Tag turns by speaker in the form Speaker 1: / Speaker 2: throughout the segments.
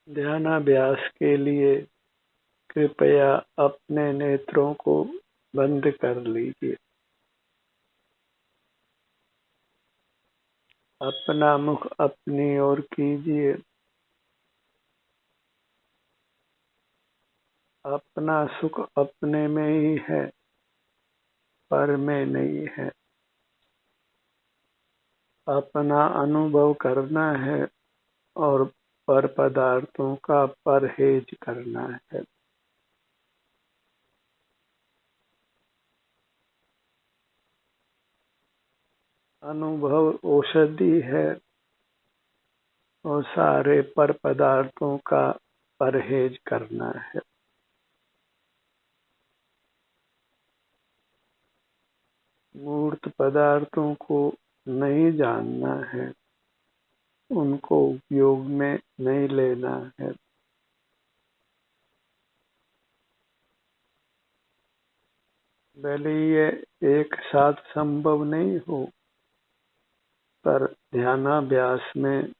Speaker 1: ध्यानाभ्यास के लिए कृपया अपने नेत्रों को बंद कर लीजिए। अपना मुख अपनी ओर कीजिए। अपना सुख अपने में ही है, पर में नहीं है। अपना अनुभव करना है और पर पदार्थों का परहेज करना है। अनुभव औषधि है और सारे पर पदार्थों का परहेज करना है। मूर्त पदार्थों को नहीं जानना है, उनको उपयोग में नहीं लेना है। भले ये एक साथ संभव नहीं हो, पर ध्यानाभ्यास में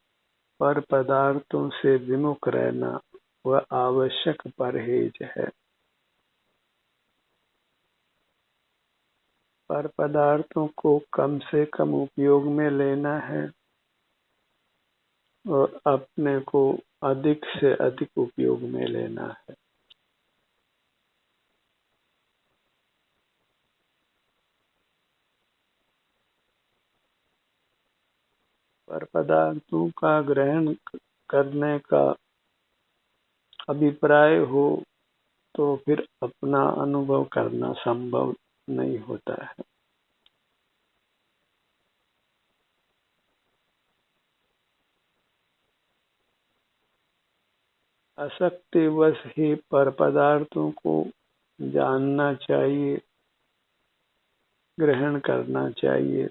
Speaker 1: पर पदार्थों से विमुख रहना वह आवश्यक परहेज है। पर पदार्थों को कम से कम उपयोग में लेना है और अपने को अधिक से अधिक उपयोग में लेना है। पर पदार्थों का ग्रहण करने का अभिप्राय हो तो फिर अपना अनुभव करना संभव नहीं होता है। आसक्तिवश ही पर पदार्थों को जानना चाहिए, ग्रहण करना चाहिए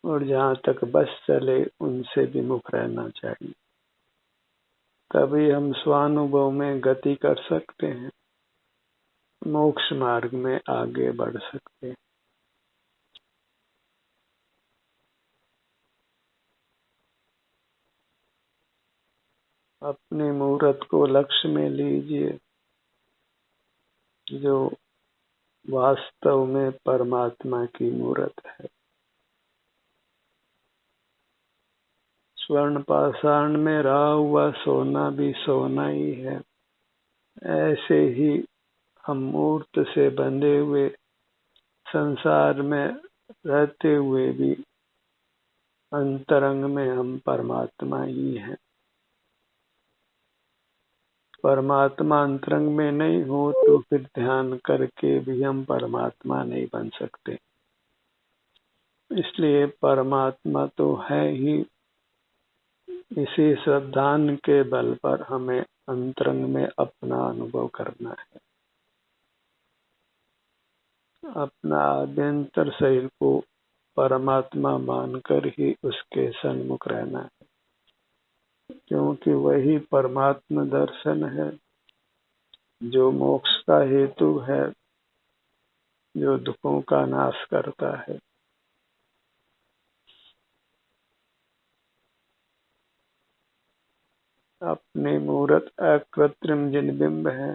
Speaker 1: और जहाँ तक बस चले उनसे विमुख रहना चाहिए। तभी हम स्वानुभव में गति कर सकते हैं, मोक्ष मार्ग में आगे बढ़ सकते हैं। अपनी मूर्त को लक्ष्य में लीजिए, जो वास्तव में परमात्मा की मूर्त है। स्वर्ण पाषाण में रहा हुआ सोना भी सोना ही है। ऐसे ही हम मूर्त से बंधे हुए संसार में रहते हुए भी अंतरंग में हम परमात्मा ही हैं। परमात्मा अंतरंग में नहीं हो तो फिर ध्यान करके भी हम परमात्मा नहीं बन सकते। इसलिए परमात्मा तो है ही, इसी श्रद्धान के बल पर हमें अंतरंग में अपना अनुभव करना है। अपना आभ्यंतर शरीर को परमात्मा मानकर ही उसके सन्मुख रहना है, क्योंकि वही परमात्मा दर्शन है जो मोक्ष का हेतु है, जो दुखों का नाश करता है। अपनी मूर्त अकृत्रिम जिनबिंब है,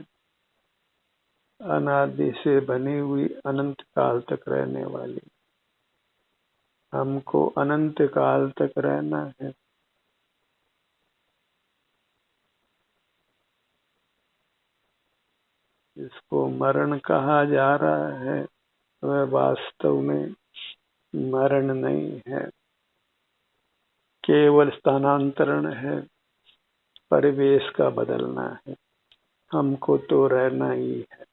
Speaker 1: अनादि से बनी हुई, अनंत काल तक रहने वाली। हमको अनंत काल तक रहना है। इसको मरण कहा जा रहा है, वह वास्तव में मरण नहीं है, केवल स्थानांतरण है, परिवेश का बदलना है। हमको तो रहना ही है।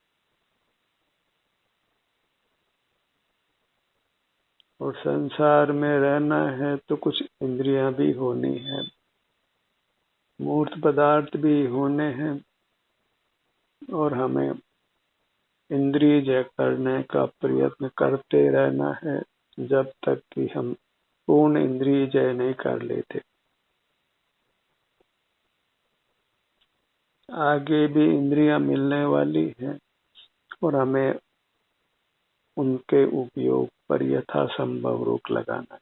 Speaker 1: और संसार में रहना है तो कुछ इंद्रियां भी होनी है, मूर्त पदार्थ भी होने हैं और हमें इंद्रिय जय करने का प्रयत्न करते रहना है जब तक कि हम पूर्ण इंद्रिय जय नहीं कर लेते। आगे भी इंद्रियां मिलने वाली हैं और हमें उनके उपयोग पर यथासंभव रोक लगाना है।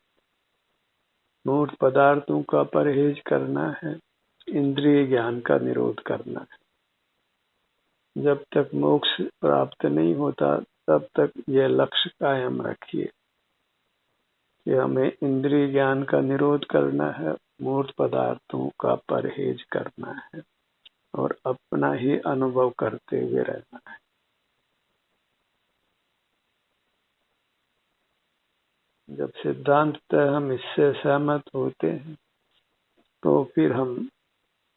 Speaker 1: मूर्त पदार्थों का परहेज करना है इंद्रिय ज्ञान का निरोध करना है। जब तक मोक्ष प्राप्त नहीं होता तब तक यह लक्ष्य कायम रखिए कि हमें इंद्रिय ज्ञान का निरोध करना है, मूर्त पदार्थों का परहेज करना है और अपना ही अनुभव करते हुए रहना है। जब सिद्धांततः हम इससे सहमत होते हैं तो फिर हम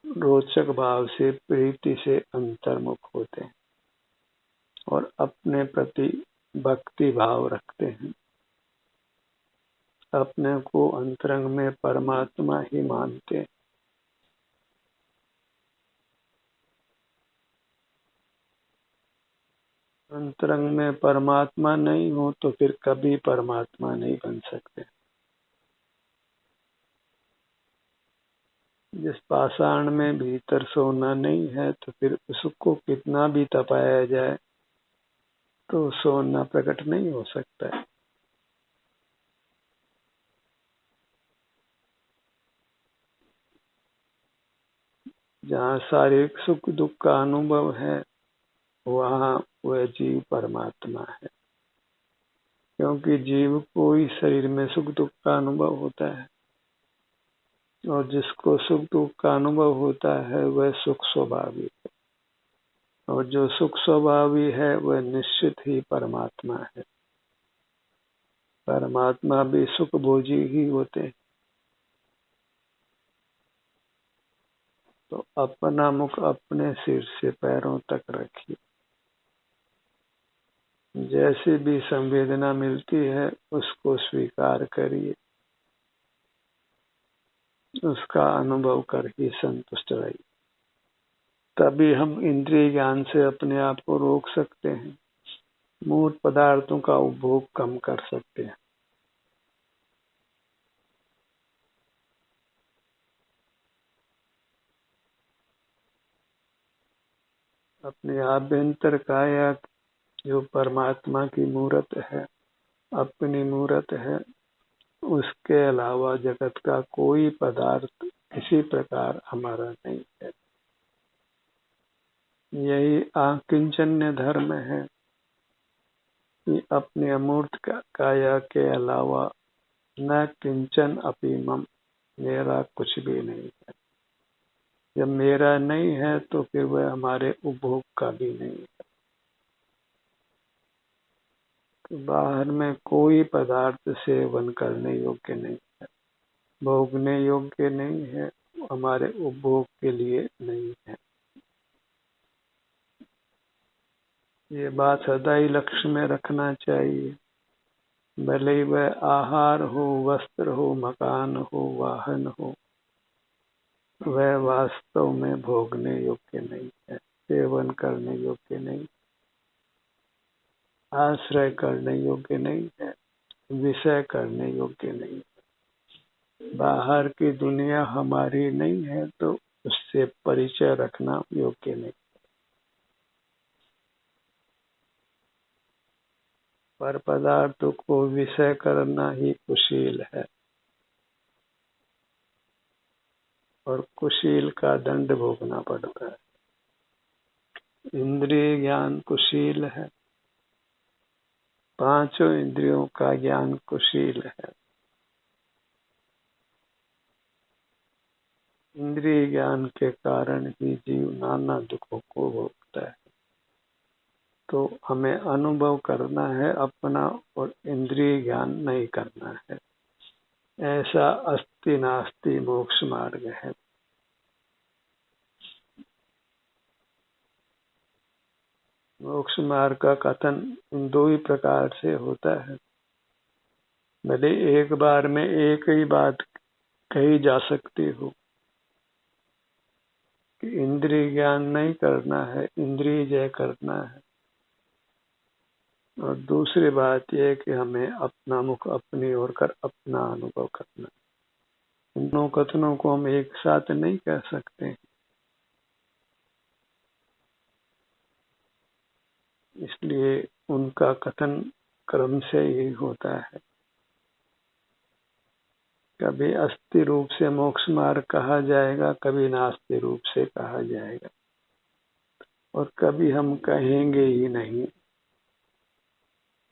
Speaker 1: रोचक भाव से, प्रीति से अंतर्मुख होते हैं और अपने प्रति भक्ति भाव रखते हैं। अपने को अंतरंग में परमात्मा ही मानते हैं। अंतरंग में परमात्मा नहीं हो तो फिर कभी परमात्मा नहीं बन सकते। जिस पाषाण में भीतर सोना नहीं है तो फिर उसको कितना भी तपाया जाए तो सोना प्रकट नहीं हो सकता है। जहाँ शारीरिक सुख दुख का अनुभव है वहाँ वह जीव परमात्मा है, क्योंकि जीव को ही शरीर में सुख दुख का अनुभव होता है और जिसको सुख दुख का अनुभव होता है वह सुख स्वभावी है और जो सुख स्वभावी है वह निश्चित ही परमात्मा है। परमात्मा भी सुख भोजी ही होते हैं। तो अपना मुख अपने सिर से पैरों तक रखिए। जैसी भी संवेदना मिलती है उसको स्वीकार करिए, उसका अनुभव कर ही संतुष्ट रहिए। तभी हम इंद्रिय ज्ञान से अपने आप को रोक सकते हैं, मूर्त पदार्थों का उपभोग कम कर सकते हैं। अपने आभ्यंतर काया जो परमात्मा की मूर्त है, अपनी मूर्त है, उसके अलावा जगत का कोई पदार्थ किसी प्रकार हमारा नहीं है। यही आकिंचन्य धर्म है कि अपने अमूर्त काया के अलावा न किंचन अपि मम, मेरा कुछ भी नहीं है। जब मेरा नहीं है तो फिर वह हमारे उपभोग का भी नहीं है। तो बाहर में कोई पदार्थ सेवन करने योग्य नहीं है, भोगने योग्य नहीं है, हमारे उपभोग के लिए नहीं है। ये बात सदा ही लक्ष्य में रखना चाहिए। भले ही वह आहार हो, वस्त्र हो, मकान हो, वाहन हो, वह वास्तव में भोगने योग्य नहीं है, सेवन करने योग्य नहीं, आश्रय करने योग्य नहीं है, विषय करने योग्य नहीं है। बाहर की दुनिया हमारी नहीं है तो उससे परिचय रखना योग्य नहीं। पर पदार्थों को विषय करना ही कुशील है और कुशील का दंड भोगना पड़ता है। इंद्रिय ज्ञान कुशील है, पांचों इंद्रियों का ज्ञान कुशील है। इंद्रिय ज्ञान के कारण ही जीव नाना दुखों को भोगता है। तो हमें अनुभव करना है अपना और इंद्रिय ज्ञान नहीं करना है। ऐसा अस्ति नास्ति मोक्ष मार्ग है। मोक्ष मार्ग का कथन इन दो ही प्रकार से होता है। भले एक बार में एक ही बात कही जा सकती हो कि इंद्रिय ज्ञान नहीं करना है, इंद्रिय जय करना है, और दूसरी बात यह कि हमें अपना मुख अपनी ओर कर अपना अनुभव करना है। इन दोनों कथनों को हम एक साथ नहीं कह सकते, इसलिए उनका कथन क्रम से ही होता है। कभी अस्थि रूप से मोक्ष मार्ग कहा जाएगा, कभी नास्ति रूप से कहा जाएगा, और कभी हम कहेंगे ही नहीं।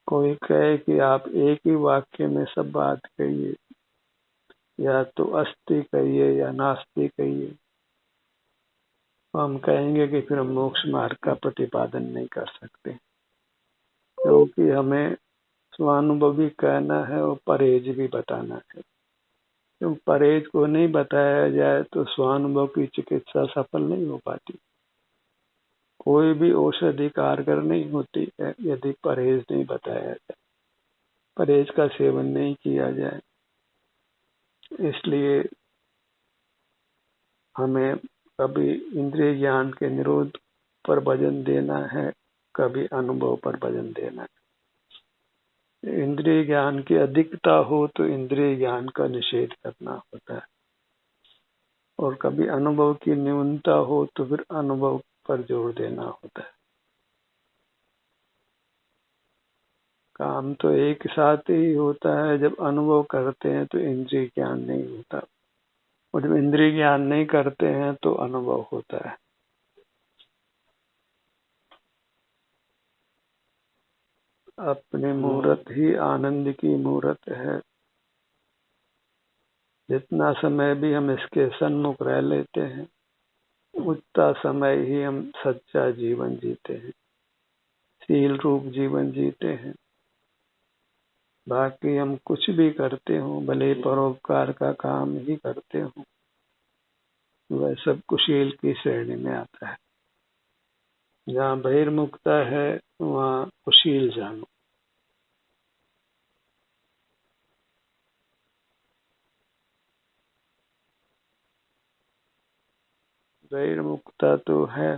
Speaker 1: कोई कहे कि आप एक ही वाक्य में सब बात कहिए, या तो अस्थि कहिए या नास्ति कहिए, तो हम कहेंगे कि फिर हम मोक्ष मार्ग का प्रतिपादन नहीं कर सकते, क्योंकि हमें स्वानुभवी कहना है और परहेज भी बताना है। क्यों परहेज को नहीं बताया जाए तो स्वानुभव की चिकित्सा सफल नहीं हो पाती। कोई भी औषधि कारगर नहीं होती है यदि परहेज नहीं बताया जाए, परहेज का सेवन नहीं किया जाए। इसलिए हमें कभी इंद्रिय ज्ञान के निरोध पर वजन देना है, कभी अनुभव पर वजन देना है। इंद्रिय ज्ञान की अधिकता हो तो इंद्रिय ज्ञान का निषेध करना होता है, और कभी अनुभव की न्यूनता हो तो फिर अनुभव पर जोर देना होता है। काम तो एक साथ ही होता है। जब अनुभव करते हैं तो इंद्रिय ज्ञान नहीं होता, और जब इंद्रिय ज्ञान नहीं करते हैं तो अनुभव होता है। अपनी मूरत ही आनंद की मूरत है। जितना समय भी हम इसके सन्मुख रह लेते हैं, उतना समय ही हम सच्चा जीवन जीते हैं, शील रूप जीवन जीते हैं। बाकी हम कुछ भी करते हो, भले परोपकार का काम ही करते हो, वह सब कुशील की श्रेणी में आता है। जहाँ बहिर्मुखता है वहाँ कुशील जानो। बहिर्मुखता तो है,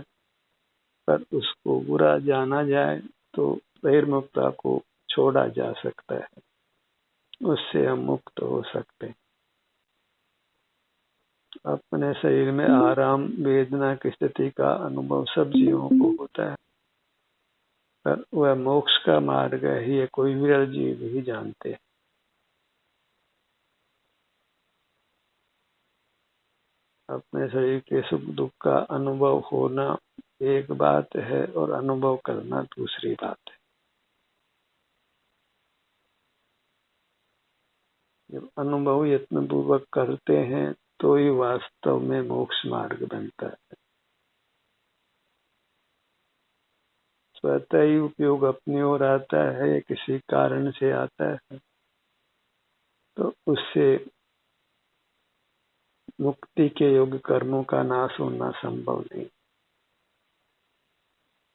Speaker 1: पर उसको बुरा जाना जाए तो बहिर्मुखता को छोड़ा जा सकता है, उससे हम मुक्त हो सकते हैं। अपने शरीर में आराम वेदना की स्थिति का अनुभव सब जीवों को होता है, पर वह मोक्ष का मार्ग ही है, कोई विरल जीव ही जानते हैं। अपने शरीर के सुख दुख का अनुभव होना एक बात है और अनुभव करना दूसरी बात है। जब अनुभव यत्न पूर्वक करते हैं तो ही वास्तव में मोक्ष मार्ग बनता है। स्वतः ही उपयोग अपनी ओर आता है या किसी कारण से आता है, तो उससे मुक्ति के योग्य कर्मों का नाश होना संभव नहीं।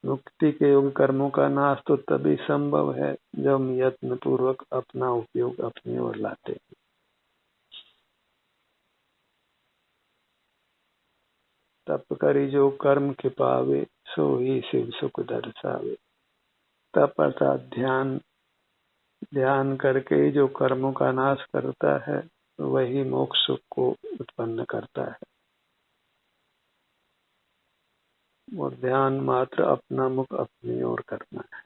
Speaker 1: मुक्ति के योग्य कर्मों का नाश तो तभी संभव है जब हम यत्न पूर्वक अपना उपयोग अपनी ओर लाते हैं। तप करी जो कर्म के पावे, सो ही शिव सुख दर्शावे। तप अर्थात ध्यान, ध्यान करके जो कर्मों का नाश करता है वही मोक्ष को उत्पन्न करता है। और ध्यान मात्र अपना मुख अपनी ओर करना है।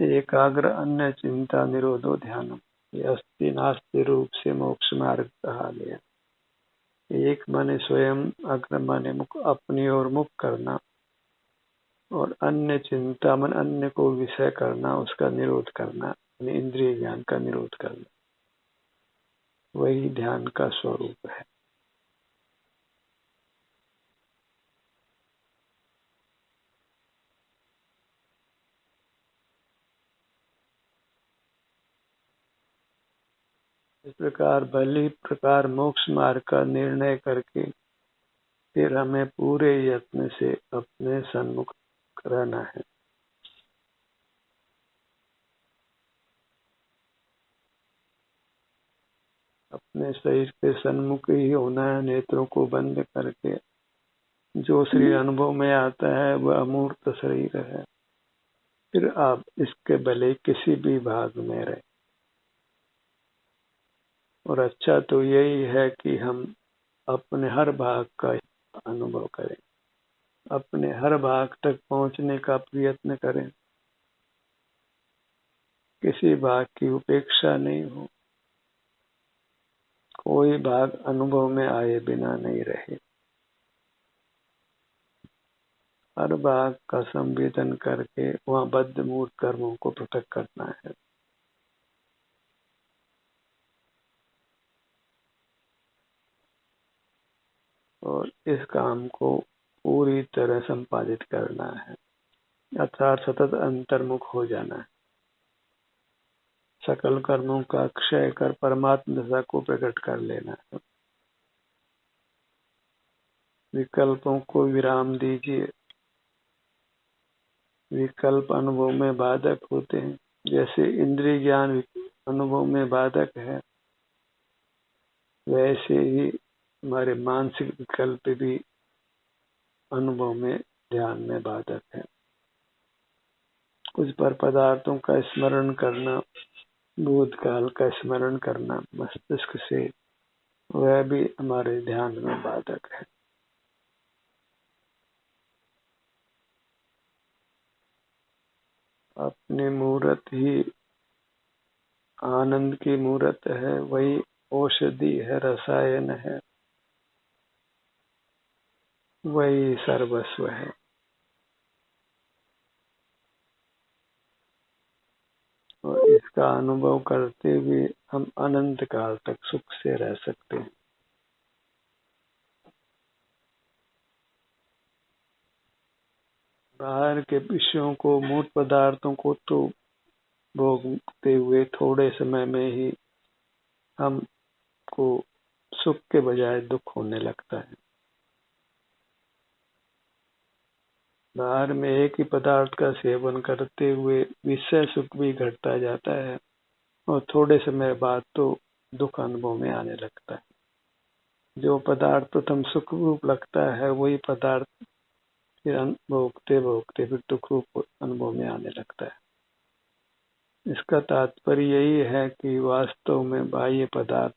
Speaker 1: एकाग्र अन्य चिंता निरोधो ध्यानम, ये अस्थि नास्ति रूप से मोक्ष मार्ग कहा गया। एक माने स्वयं, अग्र माने मुख अपनी ओर मुख करना, और अन्य चिंता मन अन्य को विषय करना, उसका निरोध करना, इंद्रिय ज्ञान का निरोध करना, वही ध्यान का स्वरूप है। इस प्रकार भली प्रकार मोक्ष मार्ग का निर्णय करके फिर हमें पूरे यत्न से अपने सन्मुख रहना है। अपने शरीर के सन्मुख ही होना है, नेत्रों को बंद करके। जो शरीर अनुभव में आता है वह अमूर्त शरीर है। फिर आप इसके भले किसी भी भाग में रहे, और अच्छा तो यही है कि हम अपने हर भाग का अनुभव करें, अपने हर भाग तक पहुंचने का प्रयत्न करें, किसी भाग की उपेक्षा नहीं हो। कोई भाग अनुभव में आए बिना नहीं रहे। हर भाग का संवेदन करके वहाँ बद्ध मूर्त कर्मों को पृथक करना है। और इस काम को पूरी तरह संपादित करना है, अर्थात सतत अंतर्मुख हो जाना है। सकल कर्मों का क्षय कर परमात्म दशा को प्रकट कर लेना है। विकल्पों को विराम दीजिए। विकल्प अनुभव में बाधक होते हैं, जैसे इंद्रिय ज्ञान अनुभव में बाधक है, वैसे ही हमारे मानसिक विकल्प भी अनुभव में, ध्यान में बाधक है। कुछ पर पदार्थों का स्मरण करना, भूतकाल का स्मरण करना मस्तिष्क से, वह भी हमारे ध्यान में बाधक है। अपनी मूर्त ही आनंद की मूर्त है, वही औषधि है, रसायन है, वही सर्वस्व है। और इसका अनुभव करते हुए हम अनंत काल तक सुख से रह सकते हैं। बाहर के विषयों को, मूर्त पदार्थों को तो भोगते हुए थोड़े समय में ही हमको सुख के बजाय दुख होने लगता है। बाहर में एक ही पदार्थ का सेवन करते हुए विषय सुख भी घटता जाता है और थोड़े समय बाद तो दुख अनुभव में आने लगता है। जो पदार्थ प्रथम सुख रूप लगता है, वही पदार्थ फिर भोगते भोगते फिर दुख रूप अनुभव में आने लगता है। इसका तात्पर्य यही है कि वास्तव में बाह्य पदार्थ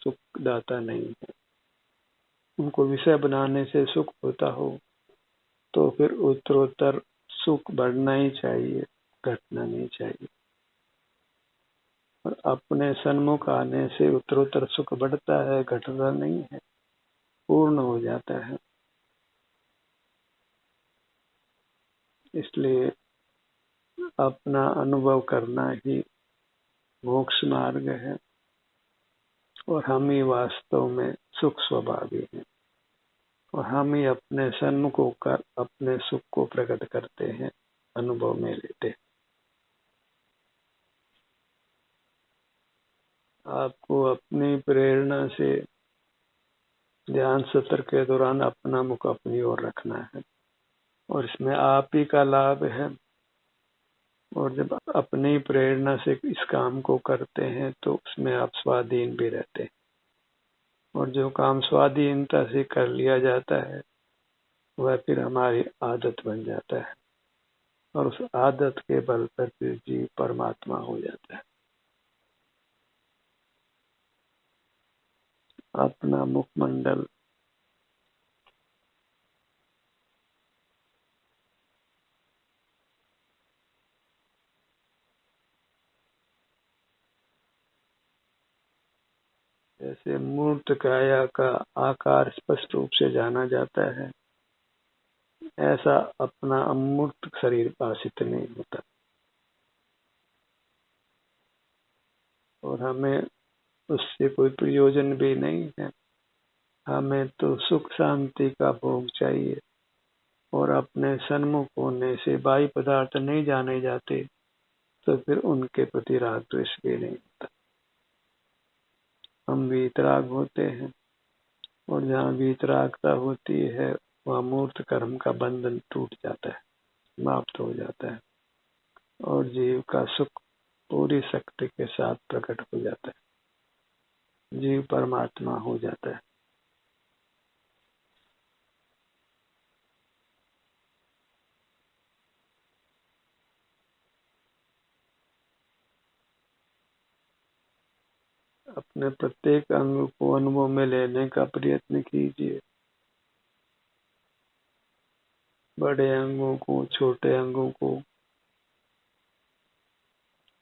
Speaker 1: सुखदाता नहीं है। उनको विषय बनाने से सुख होता हो तो फिर उत्तरोत्तर सुख बढ़ना ही चाहिए, घटना नहीं चाहिए। और अपने सन्मुख आने से उत्तरोत्तर सुख बढ़ता है, घटता नहीं है, पूर्ण हो जाता है। इसलिए अपना अनुभव करना ही मोक्ष मार्ग है और हम ही वास्तव में सुख स्वभावी हैं और हम ही अपने सन्मुख होकर अपने सुख को प्रकट करते हैं, अनुभव में लेते हैं। आपको अपनी प्रेरणा से ध्यान सत्र के दौरान अपना मुख अपनी ओर रखना है और इसमें आप ही का लाभ है। और जब अपनी प्रेरणा से इस काम को करते हैं तो उसमें आप स्वाधीन भी रहते हैं। और जो काम स्वाधीनता से कर लिया जाता है वह फिर हमारी आदत बन जाता है और उस आदत के बल पर फिर जीव परमात्मा हो जाता है। अपना मुखमंडल जैसे मूर्त काया का आकार स्पष्ट रूप से जाना जाता है, ऐसा अपना अमूर्त शरीर भाषित नहीं होता। और हमें उससे कोई प्रयोजन भी नहीं है। हमें तो सुख शांति का भोग चाहिए और अपने सन्मुख होने से बाह्य पदार्थ नहीं जाने जाते तो फिर उनके प्रति राग द्वेष भी नहीं होता। हम वीतराग होते हैं और जहाँ वीतरागता होती है वहाँ मूर्त कर्म का बंधन टूट जाता है, समाप्त हो जाता है और जीव का सुख पूरी शक्ति के साथ प्रकट हो जाता है, जीव परमात्मा हो जाता है। अपने प्रत्येक अंग को अनुभव में लेने का प्रयत्न कीजिए। बड़े अंगों को, छोटे अंगों को,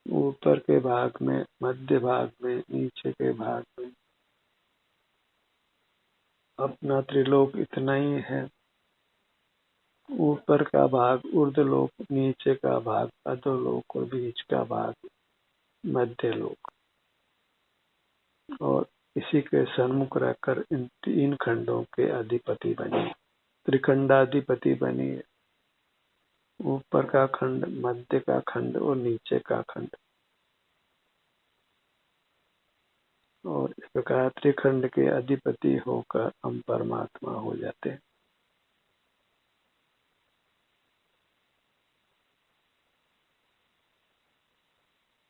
Speaker 1: ऊपर के भाग में, मध्य भाग में, नीचे के भाग में, अपना त्रिलोक इतना ही है। ऊपर का भाग ऊर्ध्वलोक, नीचे का भाग अधोलोक और बीच का भाग मध्यलोक। और इसी के सन्मुख रहकर इन 3 खंडों के अधिपति बने, त्रिखंडाधिपति बने। ऊपर का खंड, मध्य का खंड और नीचे का खंड। और इस प्रकार त्रिखंड के अधिपति होकर हम परमात्मा हो जाते हैं।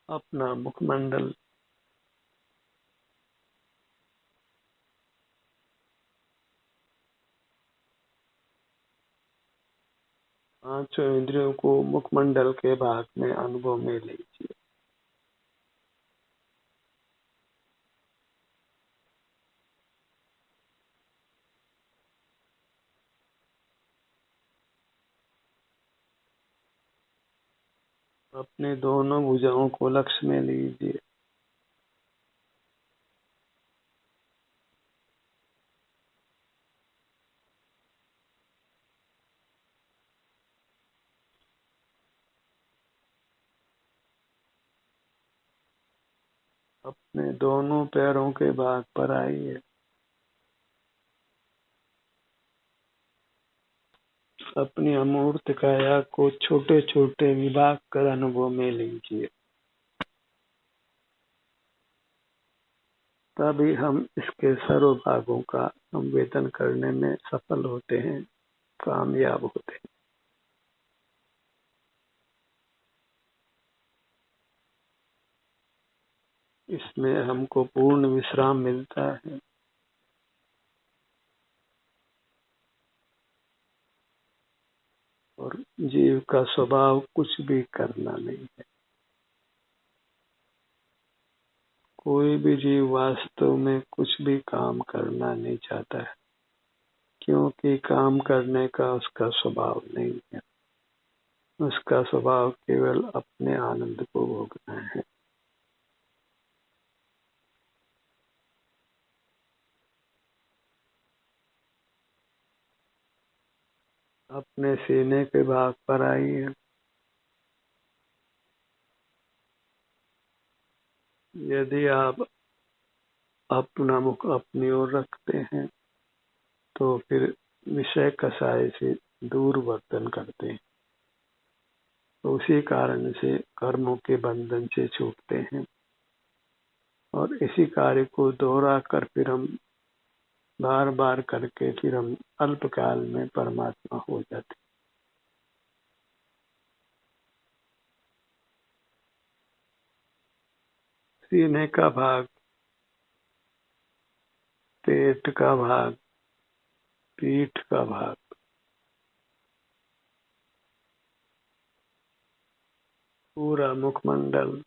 Speaker 1: अपना मुखमंडल, पांचों इंद्रियों को मुखमंडल के भाग में अनुभव में लीजिए। अपने दोनों भुजाओं को लक्ष्य में लीजिए। अपने दोनों पैरों के भाग पर आइए। अपनी अमूर्त काया को छोटे छोटे विभाग कर अनुभव में लीजिए। तभी हम इसके सर्व भागों का संवेदन करने में सफल होते हैं, कामयाब होते हैं। इसमें हमको पूर्ण विश्राम मिलता है। और जीव का स्वभाव कुछ भी करना नहीं है। कोई भी जीव वास्तव में कुछ भी काम करना नहीं चाहता है, क्योंकि काम करने का उसका स्वभाव नहीं है। उसका स्वभाव केवल अपने आनंद को भोगना है। अपने सीने के भाग पर आइए। यदि आप अपना मुख अपनी ओर रखते हैं तो फिर विषय कसाय से दूर वर्तन करते हैं, तो उसी कारण से कर्मों के बंधन से छूटते हैं। और इसी कार्य को दोहरा कर फिर हम बार बार करके फिर हम अल्पकाल में परमात्मा हो जाते। सीने का भाग, पेट का भाग, पीठ का भाग, पूरा मुखमंडल,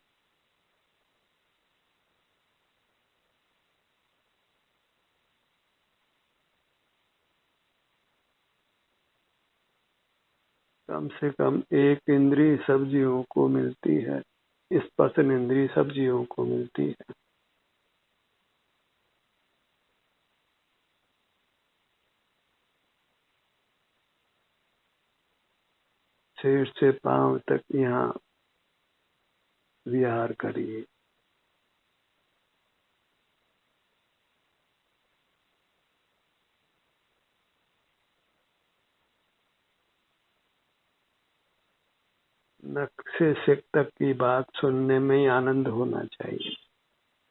Speaker 1: कम से कम एक इंद्रिय सब जीवों को मिलती है। स्पर्शन इंद्रिय सब जीवों को मिलती है। सिर से पांव तक यहाँ विहार करिए। नख से सिर तक की बात सुनने में ही आनंद होना चाहिए।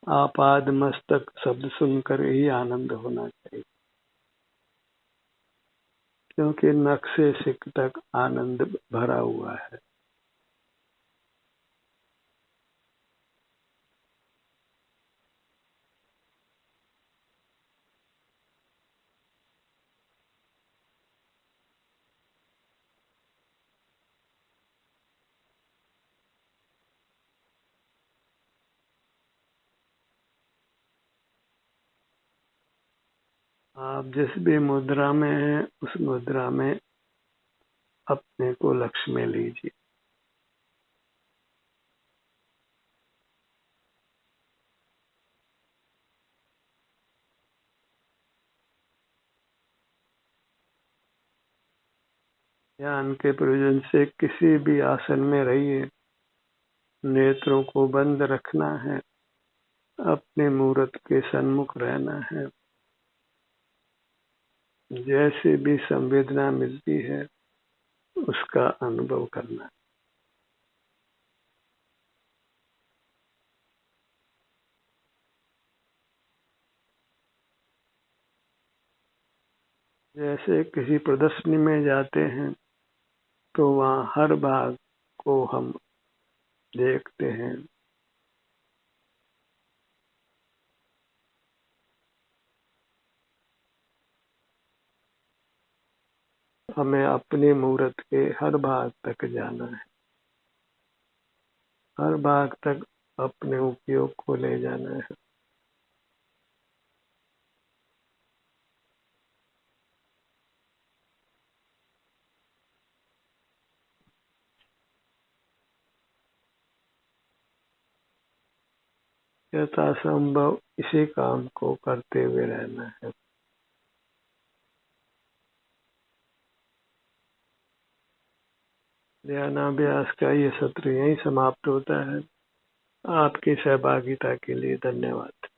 Speaker 1: आपाद मस्तक शब्द सुनकर ही आनंद होना चाहिए, क्योंकि नख से सिर तक आनंद भरा हुआ है। आप जिस भी मुद्रा में हैं उस मुद्रा में अपने को लक्ष्य में लीजिए। ध्यान के प्रयोजन से किसी भी आसन में रहिए, नेत्रों को बंद रखना है, अपने मूर्त के सन्मुख रहना है। जैसे भी संवेदना मिलती है उसका अनुभव करना है। जैसे किसी प्रदर्शनी में जाते हैं तो वहाँ हर भाग को हम देखते हैं। हमें अपने मूर्त के हर भाग तक जाना है, हर भाग तक अपने उपयोग को ले जाना है। यथासंभव इसी काम को करते हुए रहना है। ध्यानाभ्यास का ये सत्र यहीं समाप्त होता है। आपकी सहभागिता के लिए धन्यवाद।